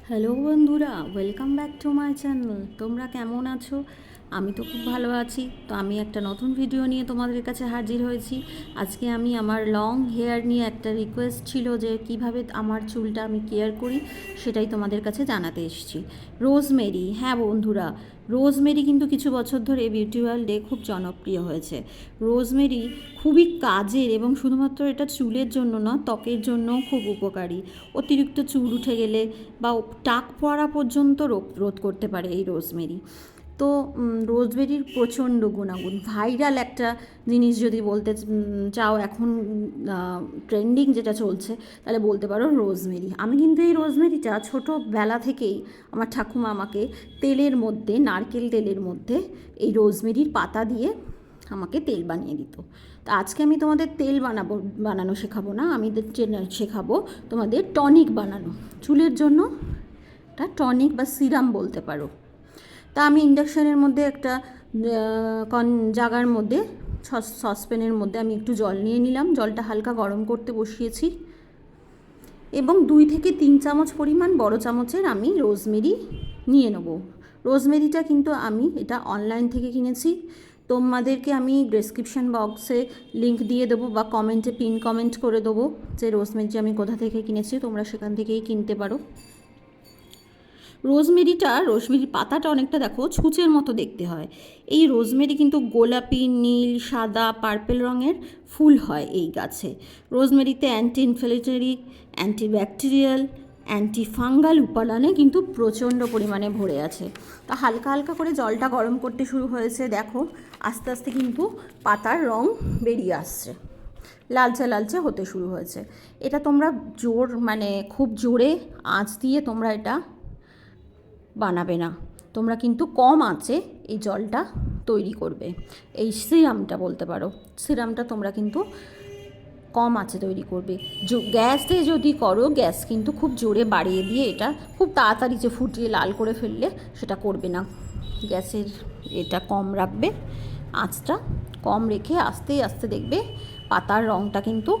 Hello বন্ধুরা, welcome back to my channel. তোমরা কেমন আছো? আমি তো খুব ভালো আছি। তো আমি একটা নতুন ভিডিও নিয়ে তোমাদের কাছে হাজির হয়েছি। আজকে আমি আমার লং হেয়ার নিয়ে একটা রিকোয়েস্ট ছিল যে কিভাবে আমার চুলটা আমি কেয়ার করি, সেটাই তোমাদের কাছে জানাতে এসেছি। রোজমেরি, হ্যাঁ বন্ধুরা, রোজমেরি কিন্তু কিছু বছর ধরে বিউটি ওয়ার্ল্ডে খুব জনপ্রিয় হয়েছে। রোজমেরি খুবই কাজের এবং শুধুমাত্র এটা চুলের জন্য না, ত্বকের জন্যও খুব উপকারী। অতিরিক্ত চুল উঠে গেলে বা টাক পড়া পর্যন্ত রোধ করতে পারে এই রোজমেরি। তো রোজমেরির প্রচণ্ড গুণাগুণ, ভাইরাল একটা জিনিস যদি বলতে চাও, এখন ট্রেন্ডিং যেটা চলছে, তাহলে বলতে পারো রোজমেরি। আমি কিন্তু এই রোজমেরিটা ছোটোবেলা থেকেই আমার ঠাকুমা আমাকে তেলের মধ্যে, নারকেল তেলের মধ্যে এই রোজমেরির পাতা দিয়ে আমাকে তেল বানিয়ে দিত। তো আজকে আমি তোমাদের তেল বানানো শেখাবো না, আমি শেখাবো তোমাদের টনিক বানানো, চুলের জন্য একটা টনিক বা সিরাম বলতে পারো। তা আমি ইন্ডাকশানের মধ্যে একটা জাগার মধ্যে, সসপ্যানের মধ্যে আমি একটু জল নিয়ে নিলাম। জলটা হালকা গরম করতে বসিয়েছি এবং 2 থেকে 3 চামচ পরিমাণ বড় চামচের আমি রোজমেরি নিয়ে নেব। রোজমেরিটা কিন্তু আমি এটা অনলাইন থেকে কিনেছি। তোমাদেরকে আমি ডেসক্রিপশান বক্সে লিঙ্ক দিয়ে দেবো বা কমেন্টে পিন কমেন্ট করে দেবো যে রোজমেরিটা আমি কোথা থেকে কিনেছি, তোমরা সেখান থেকেই কিনতে পারো। রোজমেরির পাতাটা অনেকটা দেখো ছুঁচের মতো দেখতে হয়। এই রোজমেরি কিন্তু গোলাপি, নীল, সাদা, পার্পেল রঙের ফুল হয় এই গাছে। রোজমেরিতে anti inflammatory, antibacterial, anti fungal উপাদানে কিন্তু প্রচণ্ড পরিমাণে ভরে আছে। তা হালকা হালকা করে জলটা গরম করতে শুরু হয়েছে, দেখো আস্তে আস্তে কিন্তু পাতার রং বেরিয়ে আসছে, লালচে লালচে হতে শুরু হয়েছে। এটা তোমরা খুব জোরে আঁচ দিয়ে তোমরা এটা বানাবে না, তোমরা কিন্তু কম আঁচে এই জলটা তৈরি করবে। এই সিরামটা বলতে পারো, সিরামটা তোমরা কিন্তু কম আঁচে তৈরি করবে। গ্যাসে যদি করো, গ্যাস কিন্তু খুব জোরে বাড়িয়ে দিয়ে এটা খুব তাড়াতাড়ি যে ফুটিয়ে লাল করে ফেললে সেটা করবে না। গ্যাসের এটা কম রাখবে, আঁচটা কম রেখে আস্তে আস্তে দেখবে পাতার রঙটা কিন্তু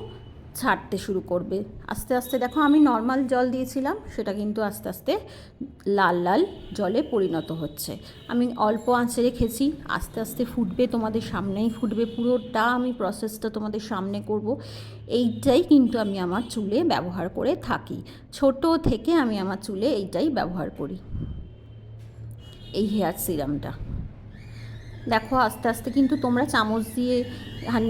ছাড়তে শুরু করবে। আস্তে আস্তে দেখো, আমি নর্মাল জল দিয়েছিলাম, সেটা কিন্তু আস্তে আস্তে লাল লাল জলে পরিণত হচ্ছে। আমি অল্প আঁচে রেখেছি, আস্তে আস্তে ফুটবে, তোমাদের সামনেই ফুটবে, পুরোটা আমি প্রসেসটা তোমাদের সামনে করব। এইটাই কিন্তু আমি আমার চুলে ব্যবহার করে থাকি, ছোট থেকে আমি আমার চুলে এইটাই ব্যবহার করি, এই হেয়ার সিরামটা। দেখো আস্তে আস্তে কিন্তু তোমরা চামচ দিয়ে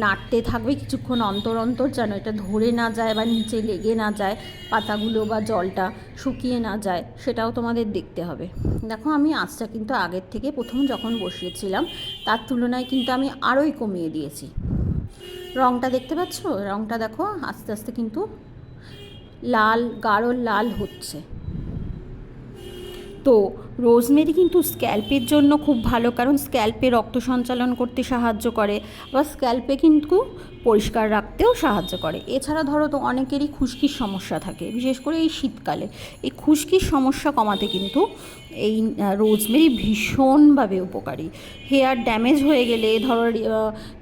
নাড়তে থাকবে কিছুক্ষণ অন্তর অন্তর, যেন এটা ধরে না যায় বা নিচে লেগে না যায়, পাতাগুলো বা জলটা শুকিয়ে না যায়, সেটাও তোমাদের দেখতে হবে। দেখো আমি আঁচটা কিন্তু আগের থেকে প্রথম যখন বসিয়েছিলাম তার তুলনায় কিন্তু আমি আরোই কমিয়ে দিয়েছি। রঙটা দেখতে পাচ্ছ? রঙটা দেখো আস্তে আস্তে কিন্তু লাল, গাঢ় লাল হচ্ছে। তো রোজমেরি কিন্তু স্ক্যাল্পের জন্য খুব ভালো, কারণ স্ক্যাল্পে রক্ত সঞ্চালন করতে সাহায্য করে, বা স্ক্যাল্পে কিন্তু পরিষ্কার রাখতেও সাহায্য করে। এছাড়া ধরো তো অনেকেরই খুশকির সমস্যা থাকে, বিশেষ করে এই শীতকালে। এই খুশকির সমস্যা কমাতে কিন্তু এই রোজমেরি ভীষণভাবে উপকারী। হেয়ার ড্যামেজ হয়ে গেলে, ধরো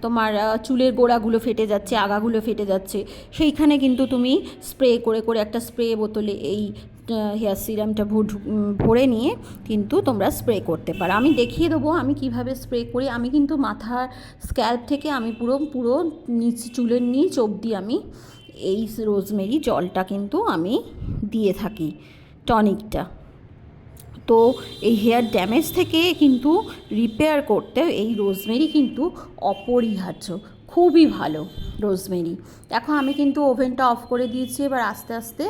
তোমার চুলের গোড়াগুলো ফেটে যাচ্ছে, আগাগুলো ফেটে যাচ্ছে, সেইখানে কিন্তু তুমি স্প্রে করে করে একটা স্প্রে বোতলে এই হেয়ার সিরামটা ভরে নিয়ে কিন্তু তোমরা স্প্রে করতে পারো। আমি দেখিয়ে দেবো আমি কিভাবে স্প্রে করি। আমি কিন্তু মাথার স্ক্যাল্প থেকে আমি পুরো চুলের নিচ অবধি আমি এই রোজমেরি জলটা কিন্তু আমি দিয়ে থাকি, টনিকটা। তো এই হেয়ার ড্যামেজ থেকে কিন্তু রিপেয়ার করতে এই রোজমেরি কিন্তু অপরিহার্য, খুবই ভালো রোজমেরি। দেখো আমি কিন্তু ওভেনটা অফ করে দিয়েছি, এবার আস্তে আস্তে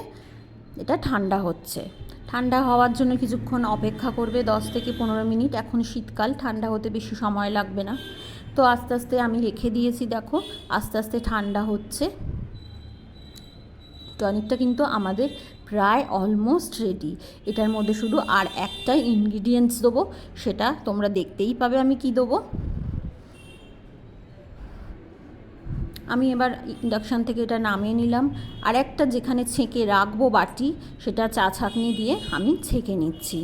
এটা ঠান্ডা হচ্ছে। ঠান্ডা হওয়ার জন্য কিছুক্ষণ অপেক্ষা করবে, 10 থেকে 15 মিনিট। এখন শীতকাল, ঠান্ডা হতে বেশি সময় লাগবে না। তো আস্তে আস্তে আমি রেখে দিয়েছি, দেখো আস্তে আস্তে ঠান্ডা হচ্ছে। টনিকটা কিন্তু আমাদের প্রায় অলমোস্ট রেডি। এটার মধ্যে শুধু আর একটা ইনগ্রিডিয়েন্টস দেবো, সেটা তোমরা দেখতেই পাবে আমি কি দেবো। আমি এবার ইন্ডাকশান থেকে এটা নামিয়ে নিলাম, আর একটা যেখানে ছেঁকে রাখবো বাটি, সেটা চা ছাঁকনি দিয়ে আমি ছেঁকে নিচ্ছি।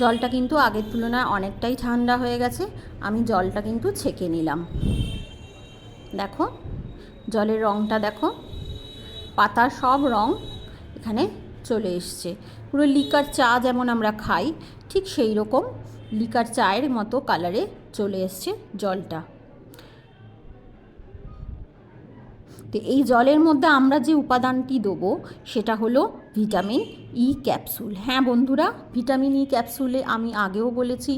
জলটা কিন্তু আগের তুলনায় অনেকটাই ঠান্ডা হয়ে গেছে, আমি জলটা কিন্তু ছেঁকে নিলাম। দেখো জলের রঙটা দেখো, পাতার সব রং এখানে চলে এসছে। পুরো লিকার চা যেমন আমরা খাই ঠিক সেই রকম লিকার চায়ের মতো কালারে চলে এসছে জলটা। তো এই জলের মধ্যে আমরা যে উপাদানটি দেবো সেটা হলো ভিটামিন ই ক্যাপসুল। হ্যাঁ বন্ধুরা, ভিটামিন ই ক্যাপসুলে আমি আগেও বলেছি,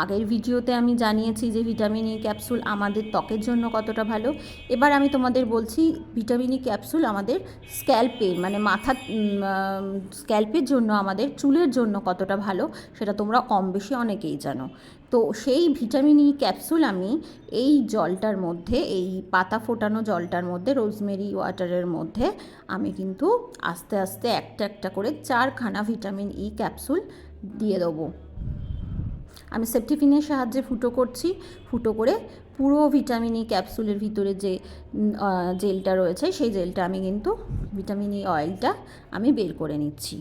আগের ভিডিওতে আমি জানিয়েছি যে ভিটামিন ই ক্যাপসুল আমাদের ত্বকের জন্য কতটা ভালো। এবার আমি তোমাদের বলছি ভিটামিন ই ক্যাপসুল আমাদের স্ক্যাল্পের মানে মাথার স্ক্যাল্পের জন্য, আমাদের চুলের জন্য কতটা ভালো সেটা তোমরা কম বেশি অনেকেই জানো। তো সেই ভিটামিন ই ক্যাপসুল আমি এই জলটার মধ্যে, এই পাতা ফোটানো জলটার মধ্যে, রোজমেরি ওয়াটারের মধ্যে আমি কিন্তু আস্তে আস্তে একটা একটা করে 4খানা ভিটামিন ই ক্যাপসুল দিয়ে দেবো। আমি সেপ্টিফিনের সাহায্যে ফুটো করছি। ফুটো করে পুরো ভিটামিন ই ক্যাপসুলের ভিতরে যে জেলটা রয়েছে সেই জেলটা আমি কিন্তু ভিটামিন ই অয়েলটা আমি বের করে নিচ্ছি।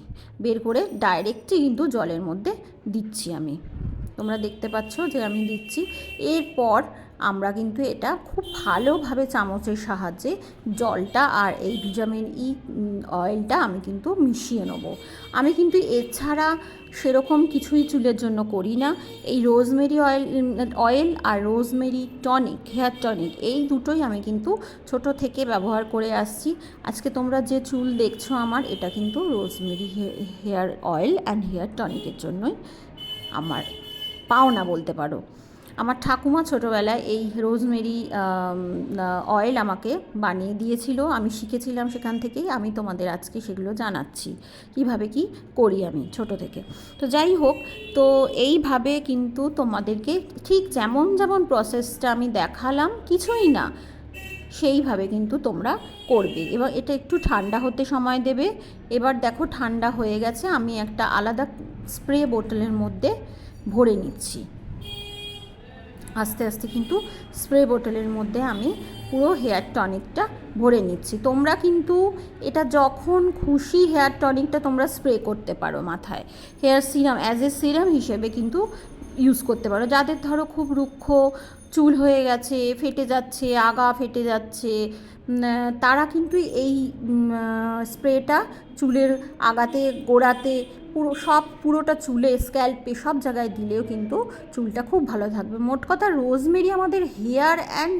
বের করে ডাইরেক্টই কিন্তু জলের মধ্যে দিচ্ছি আমি। তোমরা দেখতে পাচ্ছ যে আমি দিচ্ছি। এরপর আমরা কিন্তু এটা খুব ভালোভাবে চামচের সাহায্যে জলটা আর এই ভিটামিন ই অয়েলটা আমি কিন্তু মিশিয়ে নেব। আমি কিন্তু এছাড়া সেরকম কিছুই চুলের জন্য করি না। এই রোজমেরি অয়েল আর রোজমেরি টনিক, হেয়ার টনিক, এই দুটোই আমি কিন্তু ছোট থেকে ব্যবহার করে আসছি। আজকে তোমরা যে চুল দেখছো আমার, এটা কিন্তু rosemary hair oil and hair টনিকের জন্যই আমার পাওনা বলতে পারো। আমার ঠাকুমা ছোটোবেলায় এই রোজমেরি অয়েল আমাকে বানিয়ে দিয়েছিল, আমি শিখেছিলাম সেখান থেকেই। আমি তোমাদের আজকে সেগুলো জানাচ্ছি কিভাবে কি করি আমি ছোট থেকে। তো যাই হোক, তো এইভাবে কিন্তু তোমাদেরকে ঠিক যেমন যেমন প্রসেসটা আমি দেখালাম, কিছুই না, সেইভাবে কিন্তু তোমরা করবে। এবার এটা একটু ঠান্ডা হতে সময় দেবে। এবার দেখো ঠান্ডা হয়ে গেছে, আমি একটা আলাদা স্প্রে বোতলের মধ্যে ভরে নিচ্ছি। আস্তে আস্তে কিন্তু স্প্রে বোতলের মধ্যে আমি পুরো হেয়ার টনিকটা ভরে নিচ্ছি। তোমরা কিন্তু এটা যখন খুশি হেয়ার টনিকটা তোমরা স্প্রে করতে পারো মাথায়, hair serum as a serum হিসেবে কিন্তু ইউজ করতে পারো। যাদের ধরো খুব রুক্ষ চুল হয়ে গেছে, ফেটে যাচ্ছে, আগা ফেটে যাচ্ছে, তারা কিন্তু এই স্প্রেটা চুলের আগাতে, গোড়াতে, পুরোটা চুলে, স্ক্যাল্পে সব জায়গায় দিলেও কিন্তু চুলটা খুব ভালো থাকবে। মোট কথা রোজমেরি আমাদের হেয়ার অ্যান্ড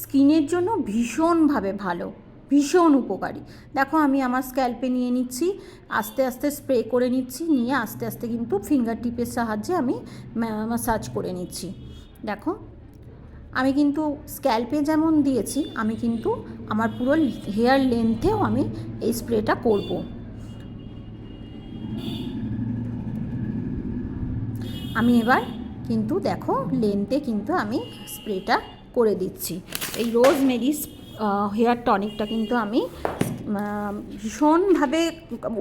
স্কিনের জন্য ভীষণভাবে ভালো, ভীষণ উপকারী। দেখো আমি আমার স্ক্যাল্পে নিয়ে নিচ্ছি, আস্তে আস্তে স্প্রে করে নিচ্ছি, নিয়ে আস্তে আস্তে কিন্তু ফিঙ্গার টিপের সাহায্যে আমি ম্যাসাজ করে নিচ্ছি। দেখো আমি কিন্তু স্ক্যাল্পে যেমন দিয়েছি, আমি কিন্তু আমার পুরো হেয়ার লেন্থেও আমি এই স্প্রেটা করব। আমি এবার কিন্তু দেখো লেন্থে কিন্তু আমি স্প্রেটা করে দিচ্ছি। এই রোজমেরি হেয়ার টনিকটা কিন্তু আমি ভীষণভাবে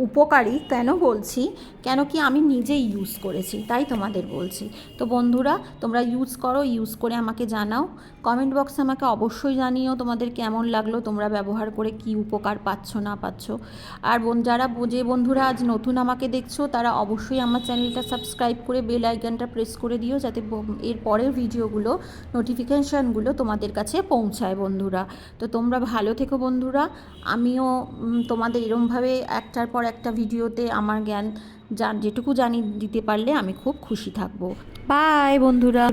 উপকারী কেন বলছি, কেন কি আমি নিজেই ইউজ করেছি তাই তোমাদের বলছি। তো বন্ধুরা তোমরা ইউজ করো, ইউজ করে আমাকে জানাও, কমেন্ট বক্সে আমাকে অবশ্যই জানিও তোমাদের কেমন লাগলো, তোমরা ব্যবহার করে কি উপকার পাচ্ছ না পাচ্ছ। আর যারা যে বন্ধুরা আজ নতুন আমাকে দেখছো তারা অবশ্যই আমার চ্যানেলটা সাবস্ক্রাইব করে বেল আইকনটা প্রেস করে দিও, যাতে এর পরের ভিডিওগুলো নোটিফিকেশানগুলো তোমাদের কাছে পৌঁছায় বন্ধুরা। তো তোমরা ভালো থেকো বন্ধুরা। আমিও তোমাদের এরমভাবে একটার পর একটা ভিডিওতে আমার জ্ঞান যেটুকু জানি দিতে পারলে আমি খুব খুশি থাকবো। বাই বন্ধুরা।